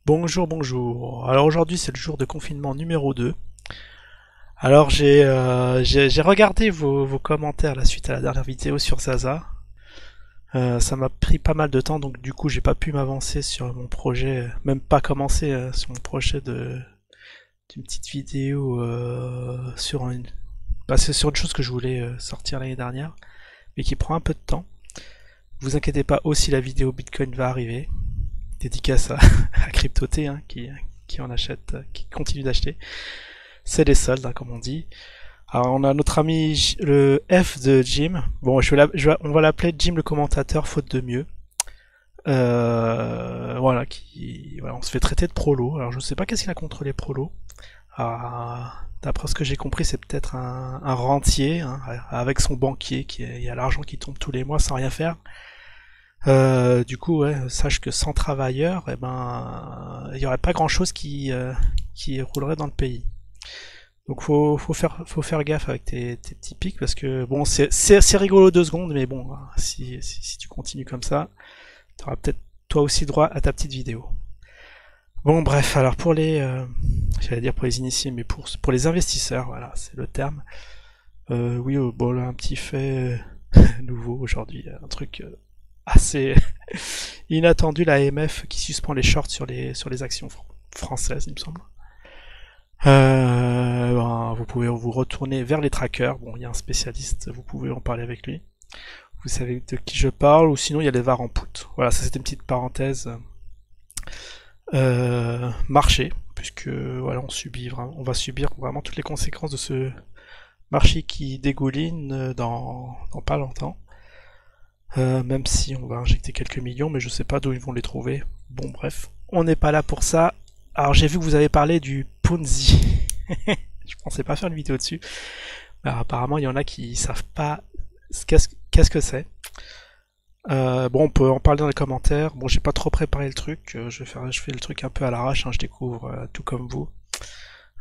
Bonjour, bonjour. Alors aujourd'hui c'est le jour de confinement numéro 2. Alors j'ai regardé vos commentaires la suite à la dernière vidéo sur Zaza. Ça m'a pris pas mal de temps donc du coup j'ai pas pu m'avancer sur mon projet, même pas commencer sur mon projet d'une petite vidéo sur c'est sur une chose que je voulais sortir l'année dernière, mais qui prend un peu de temps. Vous inquiétez pas, aussi la vidéo Bitcoin va arriver. Dédicace à CryptoT qui en achète, qui continue d'acheter. C'est les soldes, hein, comme on dit. Alors on a notre ami le F de Jim. Bon, on va l'appeler Jim le commentateur, faute de mieux. Voilà, on se fait traiter de prolo. Alors je sais pas qu'est-ce qu'il a contre les prolos. D'après ce que j'ai compris, c'est peut-être un rentier, hein, avec son banquier il y a l'argent qui tombe tous les mois sans rien faire. Du coup, ouais, sache que sans travailleurs, eh ben, il y aurait pas grand-chose qui roulerait dans le pays. Donc faut faire gaffe avec tes petits pics parce que bon, c'est rigolo 2 secondes, mais bon, si tu continues comme ça, tu auras peut-être toi aussi droit à ta petite vidéo. Bon, bref, alors j'allais dire pour les initiés, mais pour les investisseurs, voilà, c'est le terme. Oui, bon, là, un petit fait nouveau aujourd'hui, un truc assez inattendu, la AMF qui suspend les shorts sur les actions françaises, il me semble. Vous pouvez vous retourner vers les trackers. Bon, il y a un spécialiste, vous pouvez en parler avec lui. Vous savez de qui je parle, ou sinon il y a les VAR en put. Voilà, ça c'était une petite parenthèse. Marché, puisque voilà, on va subir vraiment toutes les conséquences de ce marché qui dégouline dans pas longtemps. Même si on va injecter quelques millions, mais je sais pas d'où ils vont les trouver. Bon, bref, on n'est pas là pour ça. Alors j'ai vu que vous avez parlé du Ponzi. Je pensais pas faire une vidéo dessus. Alors, apparemment, il y en a qui savent pas qu'est-ce que c'est. Bon, on peut en parler dans les commentaires. Bon, j'ai pas trop préparé le truc. Je fais le truc un peu à l'arrache. Hein, je découvre tout comme vous,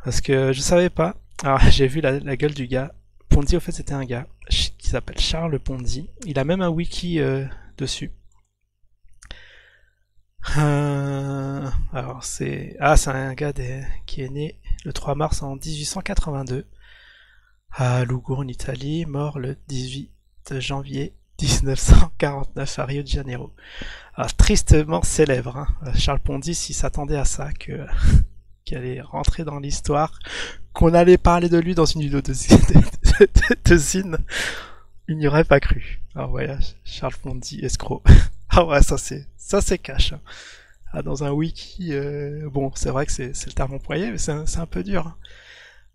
parce que je savais pas. Alors j'ai vu la gueule du gars. Ponzi, au fait, c'était un gars qui s'appelle Charles Ponzi. Il a même un wiki dessus. Alors c'est un gars qui est né le 3 mars en 1882 à Lugo en Italie, mort le 18 janvier 1949 à Rio de Janeiro. Alors, tristement célèbre, hein. Charles Ponzi, s'il s'attendait à ça, qu'il allait rentrer dans l'histoire, qu'on allait parler de lui dans une vidéo de Zine, il n'y aurait pas cru. Alors voilà, Charles Ponzi, escroc. Ah ouais, ça c'est cash. Hein. Ah, dans un wiki, bon, c'est vrai que c'est le terme employé, mais c'est un peu dur. Hein.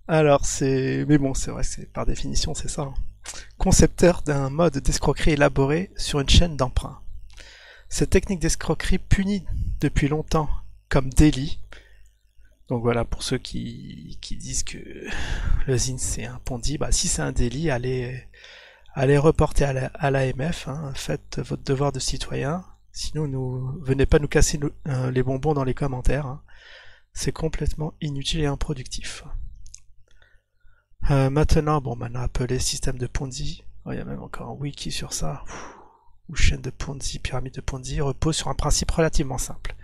Alors mais bon, c'est vrai que par définition c'est ça. Hein. Concepteur d'un mode d'escroquerie élaboré sur une chaîne d'emprunt. Cette technique d'escroquerie punie depuis longtemps comme délit. Donc voilà, pour ceux qui disent que le ZIN c'est un Ponzi, bah si c'est un délit, allez reporter à l'AMF, hein, faites votre devoir de citoyen, sinon venez pas nous casser les bonbons dans les commentaires, hein. C'est complètement inutile et improductif. Maintenant appelé système de Ponzi, il y a même encore un wiki sur ça, ou chaîne de Ponzi, pyramide de Ponzi, repose sur un principe relativement simple.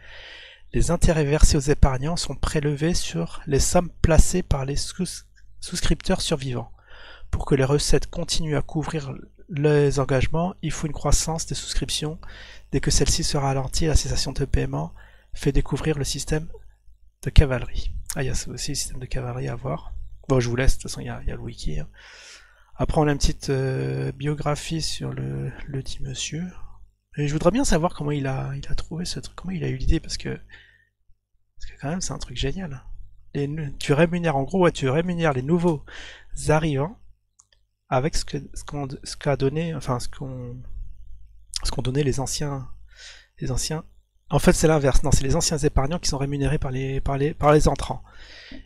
Les intérêts versés aux épargnants sont prélevés sur les sommes placées par les souscripteurs survivants. Pour que les recettes continuent à couvrir les engagements, il faut une croissance des souscriptions. Dès que celle-ci sera ralentie, la cessation de paiement fait découvrir le système de cavalerie. Ah, il y a aussi le système de cavalerie à voir. Bon, je vous laisse, de toute façon, il y a le wiki. Hein. Après, on a une petite biographie sur le dit monsieur. Et je voudrais bien savoir comment il a trouvé ce truc, comment il a eu l'idée, parce que quand même, c'est un truc génial. Tu rémunères, en gros, ouais, tu rémunères les nouveaux arrivants avec ce qu'a donné, enfin ce qu'ont donné les anciens. En fait, c'est l'inverse. Non, c'est les anciens épargnants qui sont rémunérés par les entrants.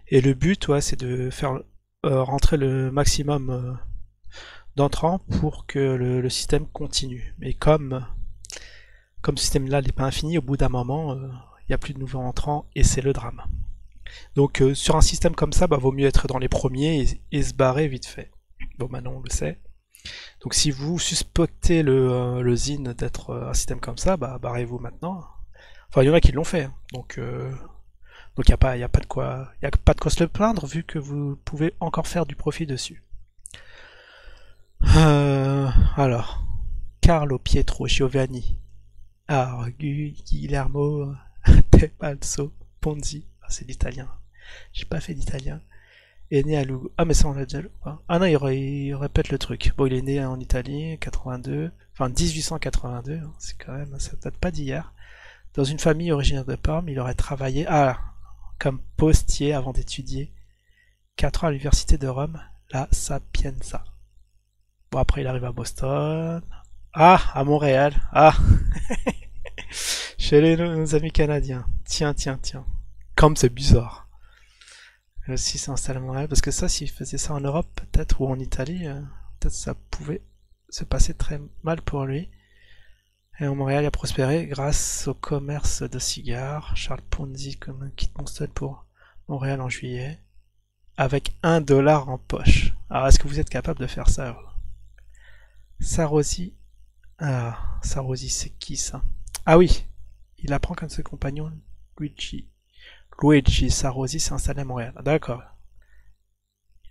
Et le but, ouais, c'est de faire rentrer le maximum d'entrants pour que le système continue. Mais comme ce système-là n'est pas infini, au bout d'un moment, il n'y a plus de nouveaux entrants et c'est le drame. Donc, sur un système comme ça, vaut mieux être dans les premiers et se barrer vite fait. Bon, maintenant on le sait. Donc si vous suspectez le ZIN d'être un système comme ça, barrez-vous maintenant. Enfin, il y en a qui l'ont fait. Hein. Donc Donc il y a pas de quoi, il y a pas de quoi se le plaindre vu que vous pouvez encore faire du profit dessus. Alors, Carlo Pietro Giovanni, Guillermo De Balzo Ponzi, ah, c'est l'italien. J'ai pas fait d'italien. Est né à Lugo. Ah mais ça on l'a déjà lu. Ah non, il répète le truc. Bon, il est né en Italie, 82, enfin 1882, hein, c'est quand même, ça date pas d'hier. Dans une famille originaire de Parme, il aurait travaillé comme postier avant d'étudier 4 ans à l'université de Rome, la Sapienza. Bon, après il arrive à Boston. Ah, à Montréal. Ah, chez nos amis canadiens. Tiens, tiens, tiens. Comme c'est bizarre. Si c'est installé à Montréal, parce que ça, s'il faisait ça en Europe, peut-être, ou en Italie, peut-être ça pouvait se passer très mal pour lui. Et en Montréal, il a prospéré grâce au commerce de cigares. Charles Ponzi quitte Boston pour Montréal en juillet, avec $1 en poche. Alors, est-ce que vous êtes capable de faire ça? Sarosi. Ah, Sarosi, c'est qui ça? Ah oui, il apprend qu'un de ses compagnons, Luigi Sarosi, s'est installé à Montréal. D'accord.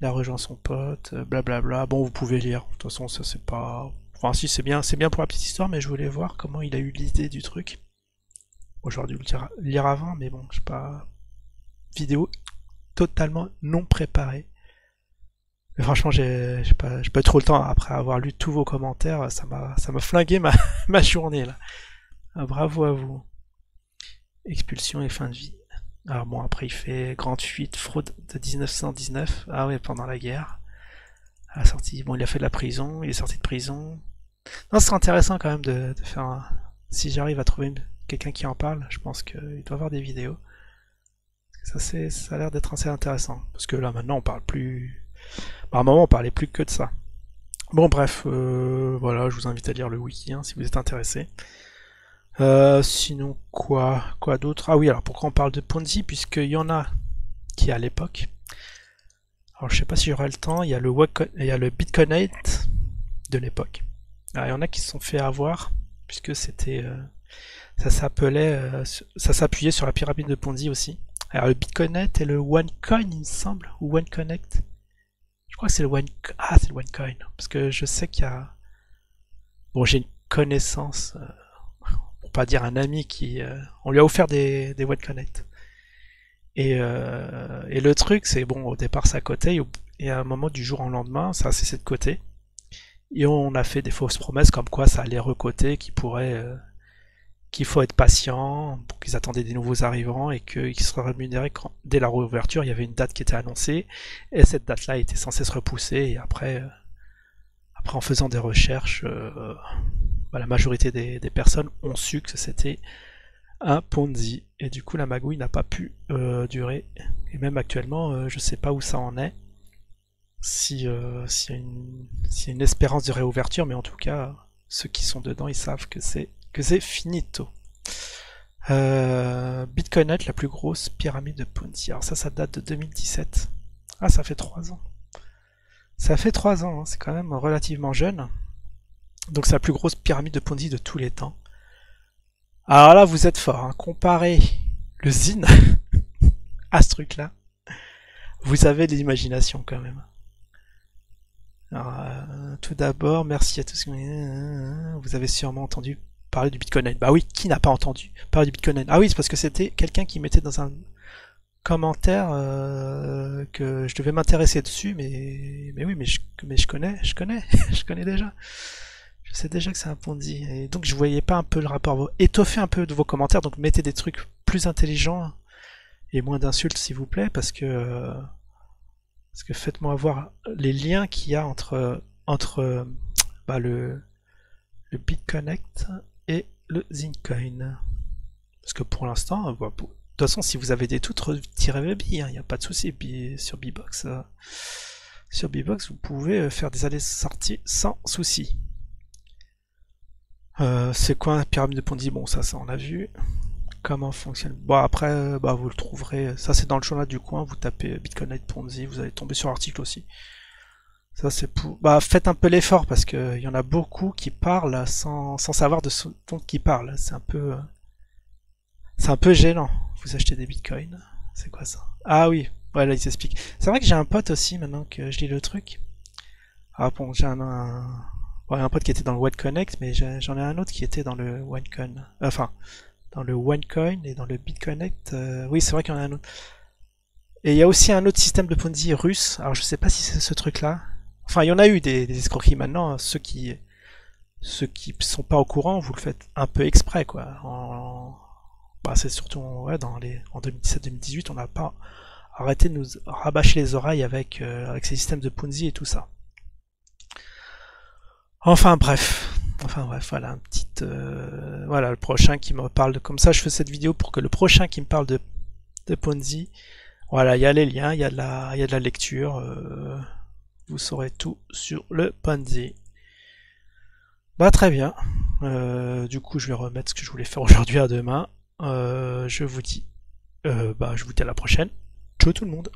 Il a rejoint son pote, blablabla. Bon, vous pouvez lire. De toute façon, ça c'est pas. Enfin, si c'est bien pour la petite histoire, mais je voulais voir comment il a eu l'idée du truc. Bon, j'aurais dû le lire avant, mais bon, je sais pas. Vidéo totalement non préparée. Mais franchement, j'ai pas trop le temps après avoir lu tous vos commentaires. Ça m'a flingué ma journée là. Ah, bravo à vous. Expulsion et fin de vie. Alors bon, après il fait grande fuite, fraude de 1919. Ah ouais, pendant la guerre. À la sortie, bon, il a fait de la prison, il est sorti de prison. Non, ce serait intéressant quand même de faire un. Si j'arrive à trouver quelqu'un qui en parle, je pense qu'il doit avoir des vidéos. Ça a l'air d'être assez intéressant. Parce que là maintenant on parle plus. Bah, à un moment on parlait plus que de ça. Bon bref, voilà, je vous invite à lire le wiki hein, si vous êtes intéressé. Sinon quoi d'autre? Ah oui, alors pourquoi on parle de Ponzi? Puisqu'il y en a qui à l'époque. Alors je sais pas si j'aurai le temps, il y a le Bitcoinate de l'époque. Alors, il y en a qui se sont fait avoir, puisque c'était. Ça s'appuyait sur la pyramide de Ponzi aussi. Alors le Bitcoinate et le OneCoin, il me semble, ou OneConnect. Je crois que c'est le OneCoin. Ah, c'est le OneCoin. Parce que je sais qu'il y a. Bon, j'ai une connaissance. Pour pas dire un ami qui. On lui a offert des OneConnect. Et le truc, c'est bon, au départ ça cotait, et à un moment du jour au lendemain, ça a cessé de coter. Et on a fait des fausses promesses comme quoi ça allait recoter, qu'il faut être patient, pour qu'ils attendaient des nouveaux arrivants et qu'ils seraient rémunérés dès la réouverture. Il y avait une date qui était annoncée, et cette date-là était censée se repousser, et après en faisant des recherches, la majorité des personnes ont su que c'était un Ponzi, et du coup la magouille n'a pas pu durer, et même actuellement je sais pas où ça en est, s'il y a une espérance de réouverture, mais en tout cas ceux qui sont dedans ils savent que c'est finito. Bitcoinette, la plus grosse pyramide de Ponzi. Alors ça date de 2017. Ah, ça fait 3 ans. Ça fait 3 ans, hein, c'est quand même relativement jeune. Donc c'est la plus grosse pyramide de Ponzi de tous les temps. Alors là, vous êtes fort. Hein. Comparez le Zine à ce truc-là. Vous avez de l'imagination quand même. Alors, tout d'abord, merci à tous. Vous avez sûrement entendu parler du Bitcoin. Bah oui, qui n'a pas entendu parler du Bitcoin? Ah oui, c'est parce que c'était quelqu'un qui mettait dans un commentaire que je devais m'intéresser dessus, mais oui, mais je connais, je connais déjà. Je sais déjà que c'est un Ponzi. Et donc je voyais pas un peu le rapport. Étoffez un peu de vos commentaires, donc mettez des trucs plus intelligents et moins d'insultes s'il vous plaît, parce que faites-moi voir les liens qu'il y a entre le Bitconnect et le Zincoin. Parce que pour l'instant, de toute façon, si vous avez des doutes, retirez Bi, il n'y a pas de souci. Sur Bbox, vous pouvez faire des allées-sorties sans souci. C'est quoi un pyramide de Ponzi? Bon, ça on a vu. Comment fonctionne? Bon, après, vous le trouverez. Ça, c'est dans le journal du coin. Vous tapez Bitcoinite Ponzi, vous allez tomber sur l'article aussi. Ça, c'est pour. Faites un peu l'effort parce qu'il y en a beaucoup qui parlent sans savoir de ce dont ils parlent. C'est un peu gênant. Vous achetez des bitcoins. C'est quoi ça? Ah oui, voilà, ils expliquent. C'est vrai que j'ai un pote aussi, maintenant que je lis le truc. Ah bon, j'ai ouais, un pote qui était dans le OneConnect, mais j'en ai un autre qui était dans le OneCoin. Enfin, dans le OneCoin et dans le BitConnect. Oui, c'est vrai qu'il y en a un autre. Et il y a aussi un autre système de Ponzi russe. Alors je sais pas si c'est ce truc-là. Enfin, il y en a eu des escroqueries maintenant. Ceux qui sont pas au courant, vous le faites un peu exprès, quoi. Bah, c'est surtout ouais, en 2017-2018, on n'a pas arrêté de nous rabâcher les oreilles avec ces systèmes de Ponzi et tout ça. Enfin bref. Enfin bref, voilà, voilà, le prochain qui me parle de comme ça, je fais cette vidéo pour que le prochain qui me parle de Ponzi, voilà, il y a les liens, il y a de la lecture, vous saurez tout sur le Ponzi. Bah très bien. Du coup, je vais remettre ce que je voulais faire aujourd'hui à demain. Je vous dis à la prochaine. Ciao tout le monde.